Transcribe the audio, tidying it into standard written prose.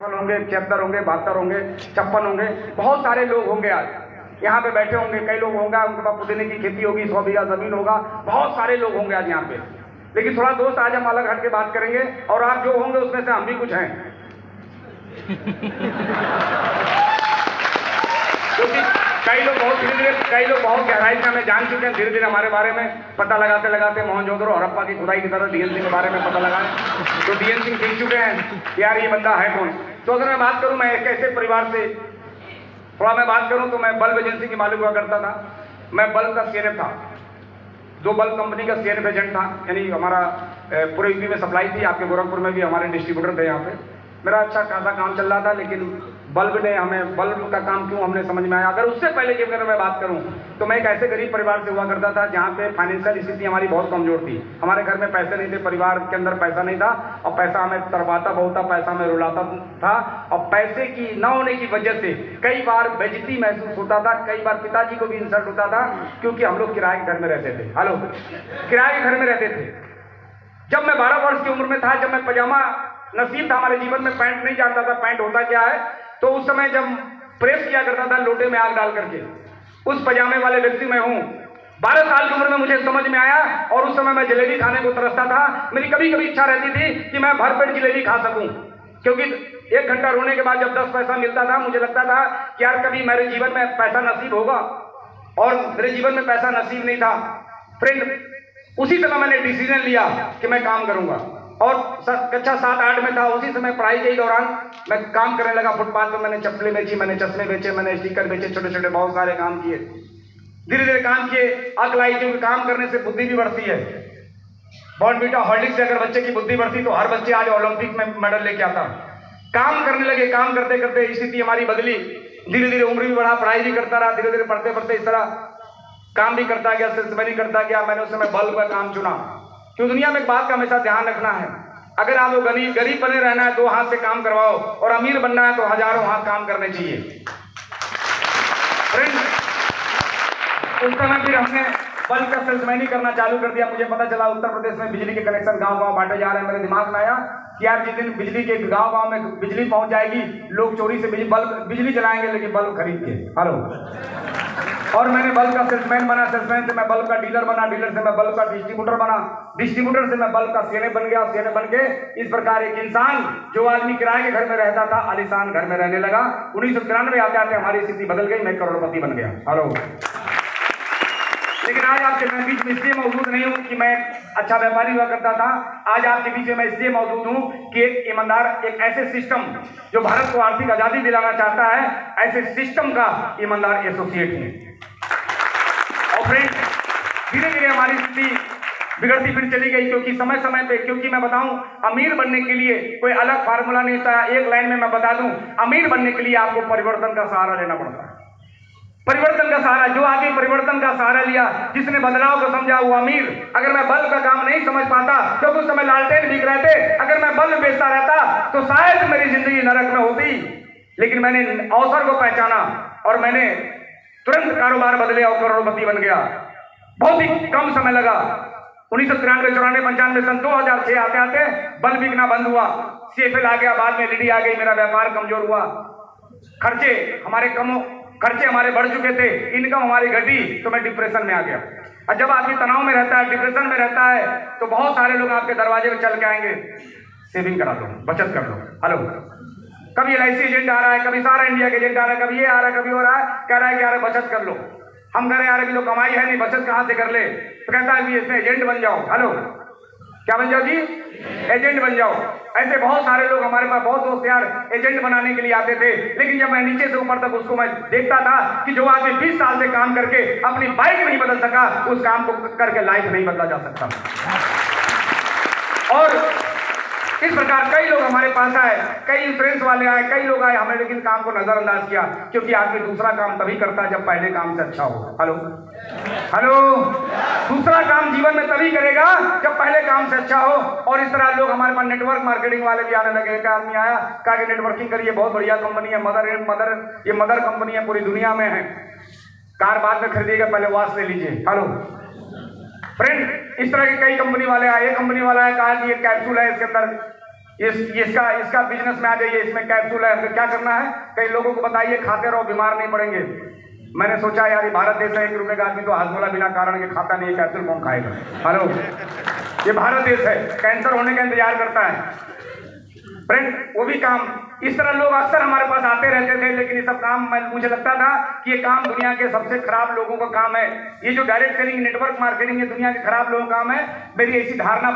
होंगे, 76 होंगे, 72 होंगे, 56 होंगे, बहुत सारे लोग होंगे। आज यहाँ पे बैठे होंगे, कई लोग होंगे उनके पास पुदीने की खेती होगी, 100 बीघा जमीन होगा, बहुत सारे लोग होंगे आज यहाँ पे। लेकिन थोड़ा दोस्त आज हम अलग हट के बात करेंगे, और आप जो होंगे उसमें से हम भी कुछ हैं। क्योंकि कई लोग बहुत धीरे-धीरे, कई लोग बहुत गहराई से हमें जान चुके हैं, धीरे-धीरे हमारे बारे में पता लगाते लगाते मोहनजोदड़ो हड़प्पा की खुदाई की तरह डीएन सिंह के बारे में पता लगाए, तो डीएन सिंह देख चुके हैं कि यार ये बंदा है कौन। तो अगर मैं बात करूं, मैं एक ऐसे परिवार से थोड़ा मैं बात करूं, तो मैं बल्ब एजेंसी की मालिक हुआ करता था। मैं बल्ब का सीएनएफ था, दो बल्ब कंपनी का सीएनएफ एजेंट था, यानी हमारा पूरे यूपी में सप्लाई थी, आपके गोरखपुर में भी हमारे डिस्ट्रीब्यूटर थे। यहाँ पे मेरा अच्छा खासा काम चल रहा था, लेकिन बल्ब ने हमें, बल्ब का काम क्यों हमने समझ में आया। अगर उससे पहले की अगर मैं बात करूं, तो मैं एक ऐसे गरीब परिवार से हुआ करता था जहां पे फाइनेंशियल स्थिति हमारी बहुत कमजोर थी। हमारे घर में पैसे नहीं थे, परिवार के अंदर पैसा नहीं था, और पैसा हमें तड़पाता बहुत था, पैसा हमें रुलाता था, और पैसे की न होने की वजह से कई बार बेइज्जती महसूस होता था, कई बार पिताजी को भी इंसल्ट होता था, क्योंकि हम लोग किराए के घर में रहते थे। हेलो, किराए के घर में रहते थे। जब मैं 12 वर्ष की उम्र में था, जब मैं पजामा, नसीब था हमारे जीवन में, पैंट नहीं जानता था पैंट होता क्या है, तो उस समय जब प्रेस किया करता था लोटे में आग डाल करके, उस पजामे वाले व्यक्ति मैं हूं। 12 साल की उम्र में मुझे समझ में आया, और उस समय मैं जलेबी खाने को तरसता था। मेरी कभी कभी इच्छा रहती थी कि मैं भरपेट जलेबी खा सकूं, क्योंकि 1 घंटा रोने के बाद जब 10 पैसा मिलता था, मुझे लगता था कि यार कभी मेरे जीवन में पैसा नसीब होगा, और मेरे जीवन में पैसा नसीब नहीं था। फ्रेंड, उसी समय मैंने डिसीजन लिया कि मैं काम करूंगा, और कक्षा 7-8 में था, उसी समय पढ़ाई के दौरान मैं काम करने लगा। फुटपाथ पर मैंने चप्पलें बेची, मैंने चश्मे बेचे, मैंने स्टिकर बेचे, छोटे छोटे बहुत सारे काम किए। धीरे धीरे काम किए, अकल आई, क्योंकि काम करने से बुद्धि भी बढ़ती है। बॉर्नवीटा हॉर्लिक्स से अगर बच्चे की बुद्धि बढ़ती तो हर बच्चे आज ओलंपिक में मेडल लेके आता। काम करने लगे, काम करते करते स्थिति हमारी बदली, धीरे धीरे उम्र भी बढ़ा, पढ़ाई भी करता रहा, धीरे धीरे पढ़ते पढ़ते इस तरह काम भी करता गया, सेल्समैन करता गया। मैंने उस समय बल्ब का काम चुना, क्यों दुनिया में एक बात का हमेशा ध्यान रखना है, अगर आप गरीब बने रहना है 2 हाथ से काम करवाओ, और अमीर बनना है तो हजारों हाथ काम करने चाहिए। फ्रेंड, उस समय फिर हमने बल्ब का सेल्समैनी करना चालू कर दिया। मुझे पता चला उत्तर प्रदेश में बिजली के कनेक्शन गांव गांव बांटे जा रहे हैं। मेरे दिमाग में आया कि यार जिस दिन बिजली के गांव गांव में बिजली पहुंच जाएगी, लोग चोरी से बिजली जलाएंगे, लेकिन बल्ब खरीद के। हेलो, और मैंने बल्ब का सेल्समैन बना, सेल्समैन से मैं बल्ब का डीलर बना, डीलर से मैं बल्ब का डिस्ट्रीब्यूटर बना, डिस्ट्रीब्यूटर से मैं बल्ब का सीएनएफ बन गया, सीएनएफ बन के इस प्रकार एक इंसान जो आदमी किराए के घर में रहता था, आलीशान घर में रहने लगा। 1993 आते आते हमारी स्थिति बदल गई, मैं करोड़पति बन गया। हेलो, लेकिन आज आपके मैं बीच में इसलिए मौजूद नहीं हूं कि मैं अच्छा व्यापारी हुआ करता था। आज आपके बीच में मैं इसलिए मौजूद हूं कि एक ईमानदार, एक ऐसे सिस्टम जो भारत को आर्थिक आजादी दिलाना चाहता है, ऐसे सिस्टम का ईमानदार एसोसिएट हूं। और फ्रेंड, धीरे धीरे हमारी स्थिति बिगड़ती फिर चली गई, क्योंकि समय समय पे, क्योंकि मैं बताऊं, अमीर बनने के लिए कोई अलग फार्मूला नहीं था। एक लाइन में मैं बता दूं, अमीर बनने के लिए आपको परिवर्तन का सहारा लेना पड़ता है। परिवर्तन का सहारा, जो आदमी परिवर्तन का सहारा लिया, जिसने बदलाव को समझा, वो अमीर। अगर मैं बल्ब का काम नहीं समझ पाता, क्योंकि उस समय लालटेन बिक रहे थे, अगर मैं बल्ब बेचता रहता तो शायद मेरी जिंदगी नरक में होती। लेकिन मैंने अवसर को पहचाना, और मैंने तुरंत कारोबार बदले और करोड़पति बन गया। बहुत ही कम समय लगा। 1993, 94, 95, सन 2006 आते आते बल्ब बिकना बंद हुआ, सीएफएल आ गया, बाद में लीडी आ गई, मेरा व्यापार कमजोर हुआ, खर्चे हमारे बढ़ चुके थे, इनकम हमारी घटी, तो मैं डिप्रेशन में आ गया। और जब आदमी तनाव में रहता है, डिप्रेशन में रहता है, तो बहुत सारे लोग आपके दरवाजे में चल के आएंगे, सेविंग करा लो, बचत कर लो। हेलो, कभी LIC एजेंट आ रहा है, कभी सारा इंडिया के एजेंट आ रहा है, कभी ये आ रहा है, कभी हो रहा है, कह रहा है कि यार बचत कर लो। हम कह रहे हैं यार अभी तो कमाई है नहीं, बचत कहां से कर ले, तो कहता है इसमें एजेंट बन जाओ। हेलो, क्या बन जाओ जी? एजेंट बन जाओ। ऐसे बहुत सारे लोग हमारे पास, बहुत दोस्त यार एजेंट बनाने के लिए आते थे, लेकिन जब मैं नीचे से ऊपर तक उसको मैं देखता था कि जो आदमी 20 साल से काम करके अपनी बाइक नहीं बदल सका, उस काम को करके लाइफ नहीं बदला जा सकता। और इस प्रकार कई लोग हमारे पास आए, कई इंश्योरेंस वाले आए, कई लोग आए, हमने लेकिन काम को नजरअंदाज किया, क्योंकि आदमी दूसरा काम तभी करता है जब पहले काम से अच्छा हो। हेलो हेलो, दूसरा काम जीवन में तभी करेगा जब पहले काम से अच्छा हो। और इस तरह लोग हमारे पास नेटवर्क मार्केटिंग वाले भी आने लगे। एक आदमी आया, कहा कि नेटवर्किंग करिए, बहुत बढ़िया कंपनी है, मदर कंपनी है, पूरी दुनिया में है, कार बाद में खरीदिएगा, पहले वॉच ले लीजिए। हेलो फ्रेंड, इस तरह के कई कंपनी वाले आए। एक कंपनी वाला है, कहा कि ये कैप्सूल है, इसके अंदर इसका बिजनेस में आ जाइए, इसमें कैप्सूल है, फिर क्या करना है, कई लोगों को बताइए, खाते रहो, बीमार नहीं पड़ेंगे। मैंने सोचा यार ये भारत देश है, 1 रुपए का आदमी तो हाजमोला बिना कारण के खाता नहीं है, कैप्सूल कौन खाएगा। हेलो, ये भारत देश है, कैंसर होने का इंतजार करता है फ्रेंड, वो भी काम। इस तरह लोग अक्सर हमारे पास आते रहते थे, लेकिन ये सब काम मुझे लगता था कि ये काम दुनिया के सबसे खराब लोगों का काम है। ये जो डायरेक्ट सेलिंग, नेटवर्क मार्केटिंग, ये दुनिया के खराब लोगों का काम है। मेरी ऐसी धारणा